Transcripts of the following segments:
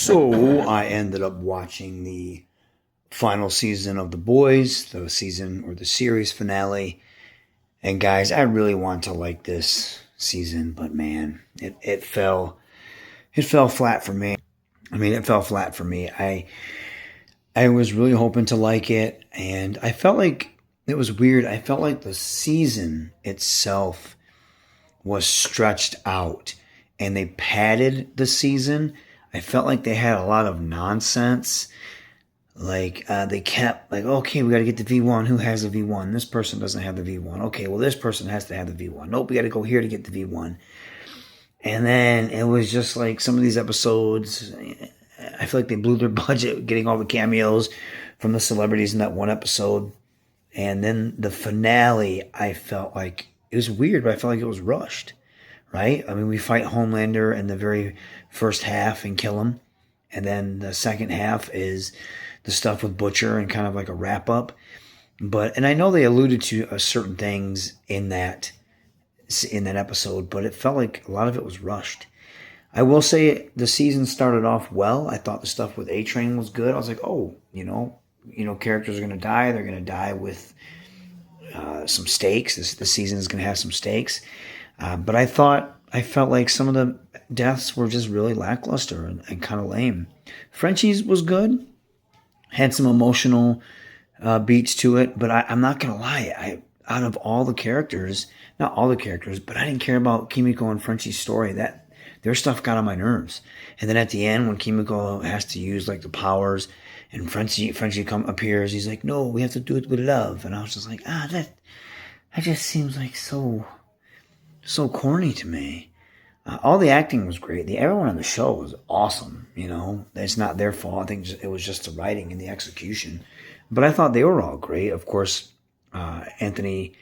So I ended up watching the final season of The Boys, the season or the series finale. And guys, I really want to like this season, but man, it fell flat for me. I mean, it fell flat for me. I was really hoping to like it, and I felt like it was weird. I felt like the season itself was stretched out and they padded the season. I felt like they had a lot of nonsense. Like they kept like, okay, we got to get the V1. Who has the V1? This person doesn't have the V1. Okay, well, this person has to have the V1. Nope, we got to go here to get the V1. And then it was just like some of these episodes, I feel like they blew their budget getting all the cameos from the celebrities in that one episode. And then the finale, I felt like it was weird, but I felt like it was rushed, right? I mean, we fight Homelander in the very first half and kill him. And then the second half is the stuff with Butcher and kind of like a wrap up. And I know they alluded to certain things in that episode, but it felt like a lot of it was rushed. I will say the season started off well. I thought the stuff with A-Train was good. I was like, oh, characters are going to die. They're going to die with some stakes. The season is going to have some stakes. But I felt like some of the deaths were just really lackluster and kind of lame. Frenchie's was good. Had some emotional beats to it. But I'm not going to lie. Out of all the characters, not all the characters, but I didn't care about Kimiko and Frenchie's story. That their stuff got on my nerves. And then at the end, when Kimiko has to use like the powers, and Frenchie appears, he's like, "No, we have to do it with love." And I was just like, that just seems like so corny to me. All the acting was great. Everyone on the show was awesome. It's not their fault. I think it was just the writing and the execution. But I thought they were all great. Of course, Anthony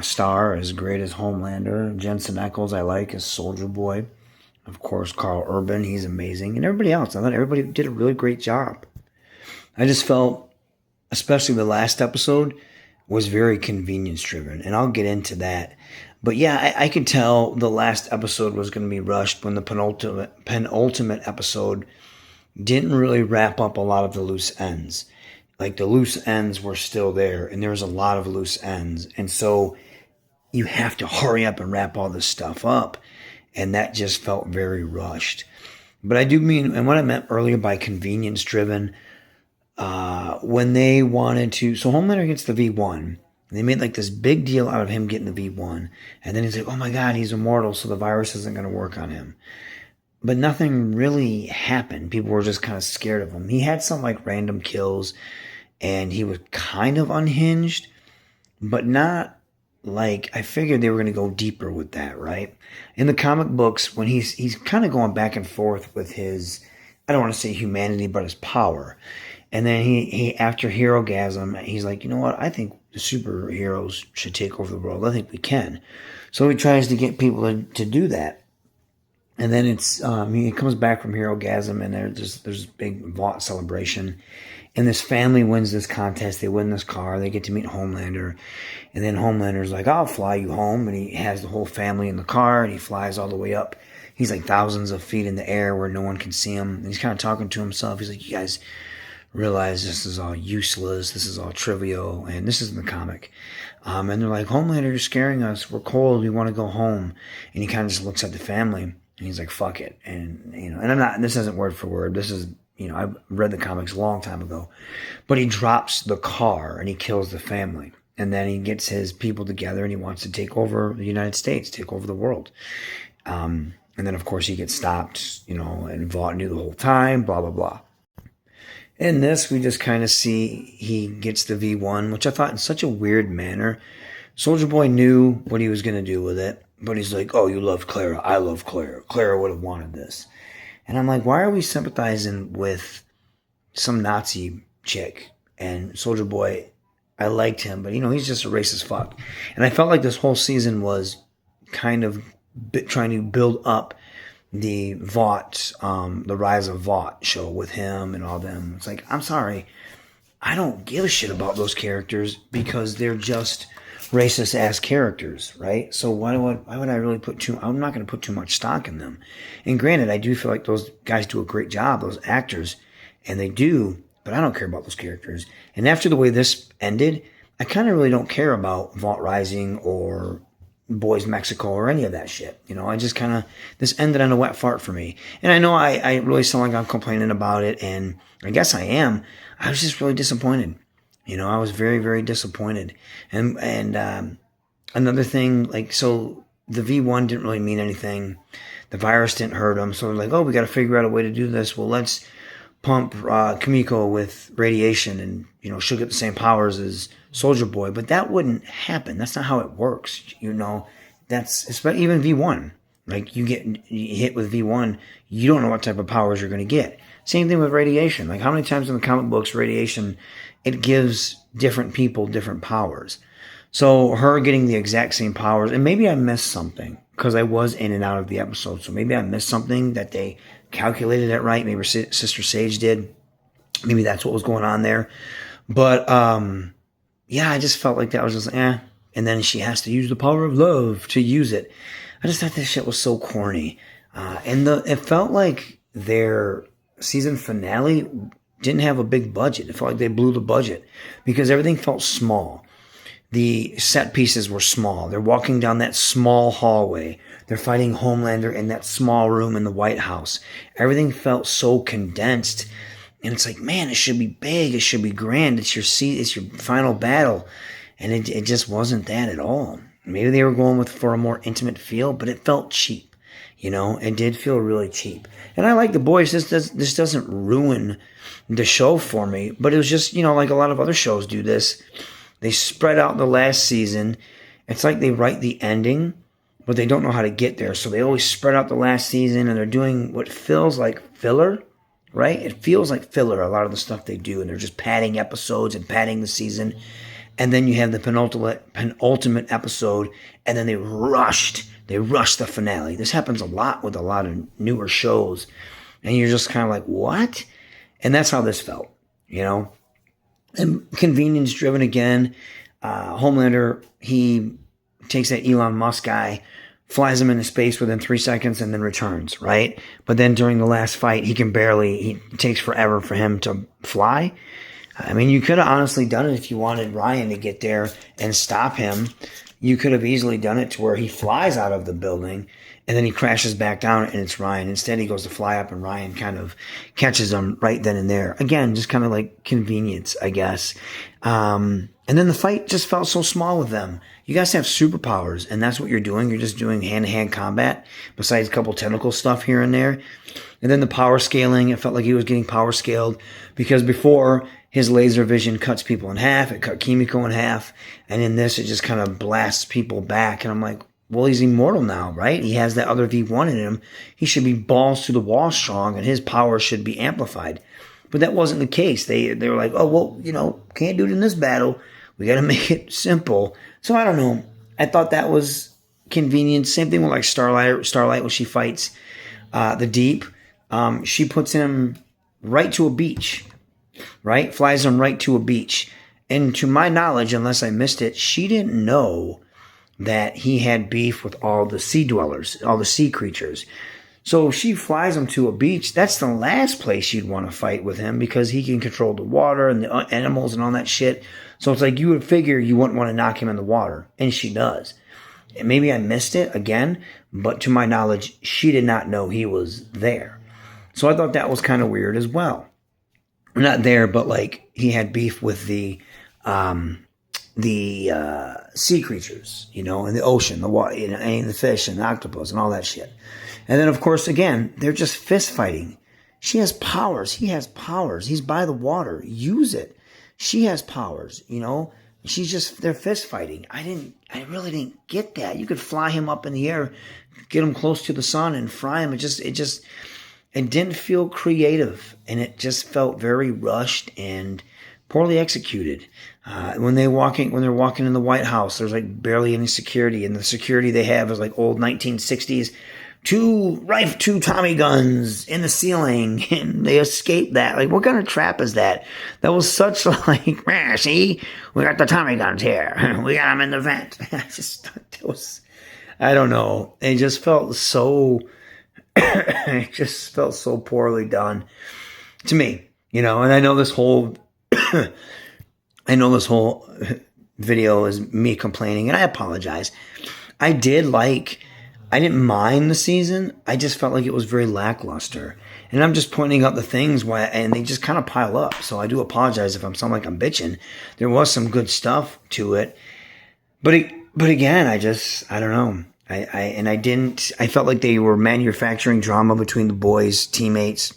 Starr is great as Homelander. Jensen Ackles I like as Soldier Boy. Of course, Carl Urban, he's amazing. And everybody else, I thought everybody did a really great job. I just felt, especially the last episode, was very convenience driven. And I'll get into that. But yeah, I could tell the last episode was going to be rushed when the penultimate episode didn't really wrap up a lot of the loose ends. Like the loose ends were still there, and there was a lot of loose ends. And so you have to hurry up and wrap all this stuff up. And that just felt very rushed. But I do mean, and what I meant earlier by convenience driven, when they wanted to, so Homelander gets the V1, and they made like this big deal out of him getting the V1, and then he's like, oh my God, he's immortal, so the virus isn't going to work on him. But nothing really happened. People were just kind of scared of him. He had some like random kills, and he was kind of unhinged, but not like, I figured they were going to go deeper with that, right? In the comic books, when he's kind of going back and forth with his, I don't want to say humanity, but his power. And then he after Herogasm, he's like, you know what? I think the superheroes should take over the world. I think we can. So he tries to get people to do that. And then he comes back from Herogasm, and there's a big Vought celebration. And this family wins this contest. They win this car. They get to meet Homelander. And then Homelander's like, I'll fly you home. And he has the whole family in the car, and he flies all the way up. He's like thousands of feet in the air where no one can see him. And he's kind of talking to himself. He's like, you guys realize this is all useless. This is all trivial. And this is in the comic. And they're like, Homelander, you're scaring us. We're cold. We want to go home. And he kind of just looks at the family. And he's like, fuck it. And, and this isn't word for word. This is, I read the comics a long time ago. But he drops the car and he kills the family. And then he gets his people together and he wants to take over the United States, take over the world. And then, of course, he gets stopped, and Vought knew the whole time, blah, blah, blah. In this, we just kind of see he gets the V1, which I thought in such a weird manner. Soldier Boy knew what he was going to do with it. But he's like, oh, you love Clara. I love Clara. Clara would have wanted this. And I'm like, why are we sympathizing with some Nazi chick? And Soldier Boy, I liked him, but, he's just a racist fuck. And I felt like this whole season was kind of trying to build up the Vought, the Rise of Vought show with him and all them. It's like, I'm sorry. I don't give a shit about those characters because they're just racist ass characters, right? So why would I really I'm not going to put too much stock in them. And granted, I do feel like those guys do a great job, those actors, and they do, but I don't care about those characters. And after the way this ended, I kind of really don't care about Vault Rising or Boys Mexico or any of that shit. I just kind of, this ended on a wet fart for me. And I know I really sound like I'm complaining about it, and I guess I am. I was just really disappointed. I was very, very disappointed. And another thing, like, so the V1 didn't really mean anything. The virus didn't hurt him. So they're like, oh, we got to figure out a way to do this. Well, let's pump Kimiko with radiation, and she'll get the same powers as Soldier Boy. But that wouldn't happen. That's not how it works. That's even V1. Like, you hit with V1, you don't know what type of powers you're going to get. Same thing with radiation. Like, how many times in the comic books, radiation, it gives different people different powers. So her getting the exact same powers, and maybe I missed something because I was in and out of the episode. So maybe I missed something that they calculated it right. Maybe Sister Sage did. Maybe that's what was going on there. But yeah, I just felt like that was just And then she has to use the power of love to use it. I just thought this shit was so corny. And it felt like their season finale didn't have a big budget. It felt like they blew the budget because everything felt small. The set pieces were small. They're walking down that small hallway. They're fighting Homelander in that small room in the White House. Everything felt so condensed. And it's like, man, it should be big. It should be grand. It's your final battle. And it just wasn't that at all. Maybe they were going for a more intimate feel, but it felt cheap. It did feel really cheap. And I like The Boys. This doesn't ruin the show for me, but it was just, like a lot of other shows do this. They spread out the last season. It's like they write the ending, but they don't know how to get there. So they always spread out the last season, and they're doing what feels like filler, right? It feels like filler, a lot of the stuff they do, and they're just padding episodes and padding the season. And then you have the penultimate episode, and then they rushed the finale. This happens a lot with a lot of newer shows, and you're just kind of like, what? And that's how this felt, And convenience driven again. Homelander, he takes that Elon Musk guy, flies him into space within 3 seconds, and then returns, right? But then during the last fight, it takes forever for him to fly. I mean, you could have honestly done it if you wanted Ryan to get there and stop him. You could have easily done it to where he flies out of the building and then he crashes back down and it's Ryan. Instead, he goes to fly up and Ryan kind of catches him right then and there. Again, just kind of like convenience, I guess. And then the fight just felt so small with them. You guys have superpowers, and that's what you're doing. You're just doing hand-to-hand combat besides a couple tentacle stuff here and there. And then the power scaling, it felt like he was getting power scaled because before his laser vision cuts people in half. It cut Kimiko in half. And in this, it just kind of blasts people back. And I'm like, well, he's immortal now, right? He has that other V1 in him. He should be balls to the wall strong, and his power should be amplified. But that wasn't the case. They were like, oh, well, can't do it in this battle. We got to make it simple. So I don't know. I thought that was convenient. Same thing with like Starlight when she fights the Deep. She puts him right to a beach, right? Flies him right to a beach. And to my knowledge, unless I missed it, she didn't know that he had beef with all the sea dwellers, all the sea creatures. So if she flies him to a beach, that's the last place you'd want to fight with him because he can control the water and the animals and all that shit. So it's like you would figure you wouldn't want to knock him in the water. And she does. And maybe I missed it again, but to my knowledge, she did not know he was there. So I thought that was kind of weird as well. Not there, but like he had beef with the sea creatures, in the ocean, the water, and the fish and the octopus and all that shit. And then, of course, again, they're just fist fighting. She has powers. He has powers. He's by the water. Use it. She has powers, they're fist fighting. I really didn't get that. You could fly him up in the air, get him close to the sun and fry him. It didn't feel creative, and it just felt very rushed and poorly executed. When they're walking in the White House, there's like barely any security, and the security they have is like old 1960s two Tommy guns in the ceiling, and they escaped that. Like, what kind of trap is that? That was such like, see, we got the Tommy guns here. We got them in the vent. I don't know. It just felt so, it just felt so poorly done to me, and I know this whole, video is me complaining, and I apologize. I didn't mind the season. I just felt like it was very lackluster. And I'm just pointing out the things why, and they just kind of pile up. So I do apologize if I'm sounding like I'm bitching. There was some good stuff to it. But again, I don't know. I felt like they were manufacturing drama between the boys, teammates.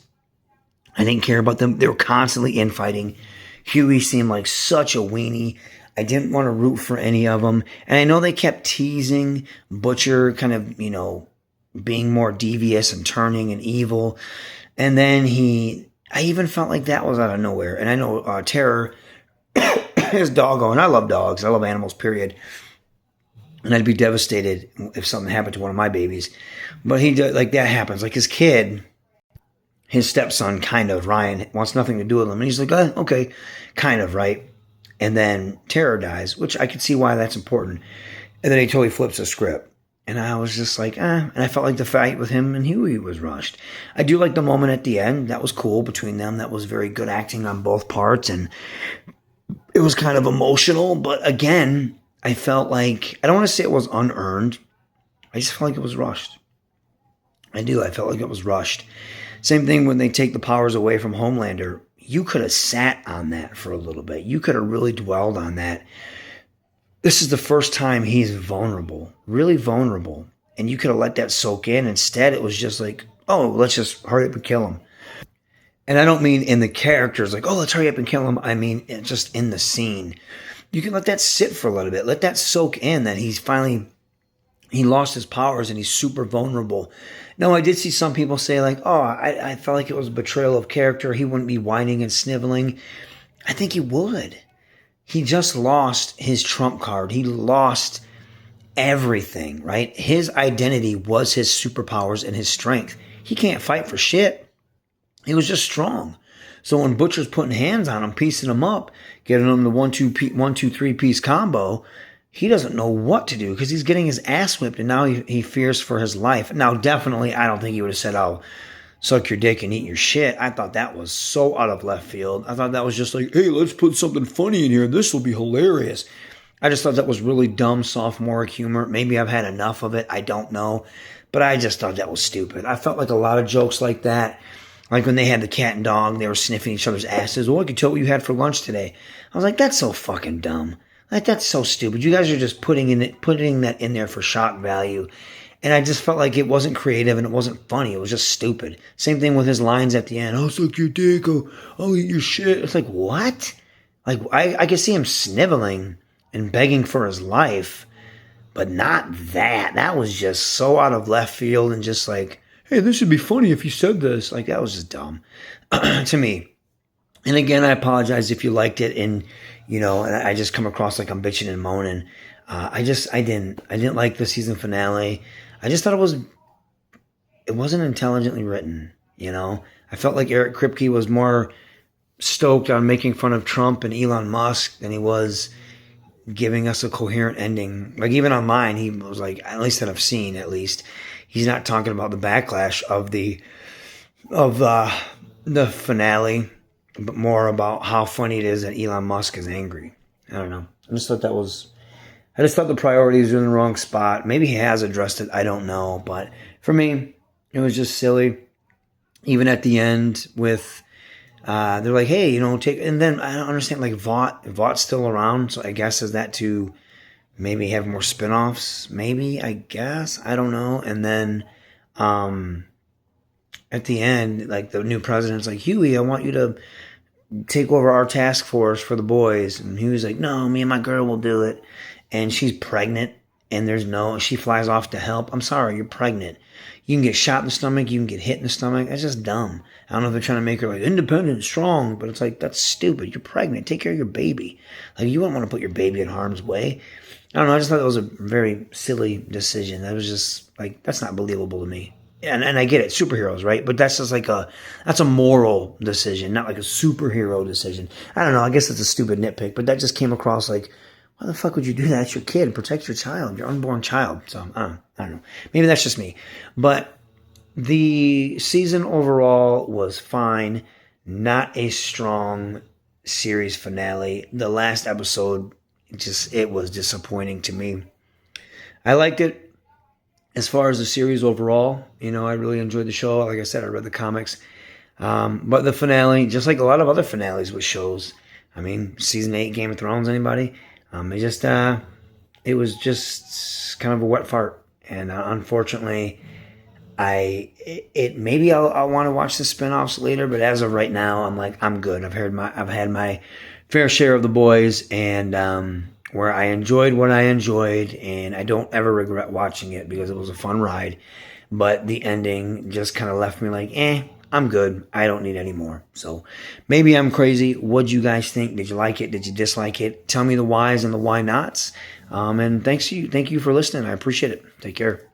I didn't care about them. They were constantly infighting. Huey seemed like such a weenie. I didn't want to root for any of them. And I know they kept teasing Butcher kind of, being more devious and turning and evil. And then I even felt like that was out of nowhere. And I know Terror, his doggo, and I love dogs. I love animals, period. And I'd be devastated if something happened to one of my babies. But that happens. Like his kid, his stepson, kind of, Ryan, wants nothing to do with him. And he's like, okay, kind of, right? And then Terror dies, which I could see why that's important. And then he totally flips the script. And I was just like, And I felt like the fight with him and Huey was rushed. I do like the moment at the end. That was cool between them. That was very good acting on both parts. And it was kind of emotional. But again, I felt like, I don't want to say it was unearned. I just felt like it was rushed. I felt like it was rushed. Same thing when they take the powers away from Homelander. You could have sat on that for a little bit. You could have really dwelled on that. This is the first time he's vulnerable, really vulnerable. And you could have let that soak in. Instead, it was just like, let's just hurry up and kill him. And I don't mean in the characters, like, let's hurry up and kill him. I mean, just in the scene. You can let that sit for a little bit. Let that soak in that he lost his powers and he's super vulnerable. Now, I did see some people say like, I felt like it was a betrayal of character. He wouldn't be whining and sniveling. I think he would. He just lost his trump card. He lost everything, right? His identity was his superpowers and his strength. He can't fight for shit. He was just strong. So when Butcher's putting hands on him, piecing him up, getting him the 1-2-3 piece combo, he doesn't know what to do because he's getting his ass whipped, and now he fears for his life. Now, definitely, I don't think he would have said, suck your dick and eat your shit. I thought that was so out of left field. I thought that was just like, hey, let's put something funny in here. This will be hilarious. I just thought that was really dumb sophomoric humor. Maybe I've had enough of it. I don't know. But I just thought that was stupid. I felt like a lot of jokes like that. Like when they had the cat and dog, they were sniffing each other's asses. I could tell what you had for lunch today. I was like, that's so fucking dumb. Like, that's so stupid. You guys are just putting that in there for shock value. And I just felt like it wasn't creative and it wasn't funny. It was just stupid. Same thing with his lines at the end. I'll suck your dick. I'll eat your shit. It's like, what? Like, I could see him sniveling and begging for his life, but not that. That was just so out of left field and just like, hey, this would be funny if you said this. Like, that was just dumb to me. And again, I apologize if you liked it and, and I just come across like I'm bitching and moaning. I didn't like the season finale. I just thought it wasn't intelligently written, I felt like Eric Kripke was more stoked on making fun of Trump and Elon Musk than he was giving us a coherent ending. Like even on mine, he was like, at least that I've seen, at least, he's not talking about the backlash of the finale, but more about how funny it is that Elon Musk is angry. I don't know. I just thought the priorities were in the wrong spot. Maybe he has addressed it. I don't know. But for me, it was just silly. Even at the end with, they're like, hey, take, and then I don't understand, like Vaught's still around. So I guess is that to maybe have more spinoffs? Maybe, I guess. I don't know. And then, at the end, like the new president's like, Huey, I want you to take over our task force for the boys. And Huey's like, no, me and my girl will do it. And she's pregnant and she flies off to help. I'm sorry, you're pregnant. You can get shot in the stomach. You can get hit in the stomach. That's just dumb. I don't know if they're trying to make her like independent, strong, but it's like, that's stupid. You're pregnant. Take care of your baby. Like, you wouldn't want to put your baby in harm's way. I don't know. I just thought that was a very silly decision. That was just like, that's not believable to me. And I get it, superheroes, right? But that's just like that's a moral decision, not like a superhero decision. I don't know. I guess it's a stupid nitpick, but that just came across like, why the fuck would you do that? It's your kid. Protect your child, your unborn child. So I don't know. Maybe that's just me. But the season overall was fine. Not a strong series finale. The last episode, it was disappointing to me. I liked it. As far as the series overall, I really enjoyed the show. Like I said, I read the comics. But the finale, just like a lot of other finales with shows, I mean, season 8, Game of Thrones, anybody? It was just kind of a wet fart. And unfortunately, maybe I'll want to watch the spinoffs later, but as of right now, I'm like, I'm good. I've had my fair share of the boys, and where I enjoyed what I enjoyed, and I don't ever regret watching it because it was a fun ride. But the ending just kind of left me like, I'm good. I don't need any more. So maybe I'm crazy. What'd you guys think? Did you like it? Did you dislike it? Tell me the whys and the why nots. And thank you for listening. I appreciate it. Take care.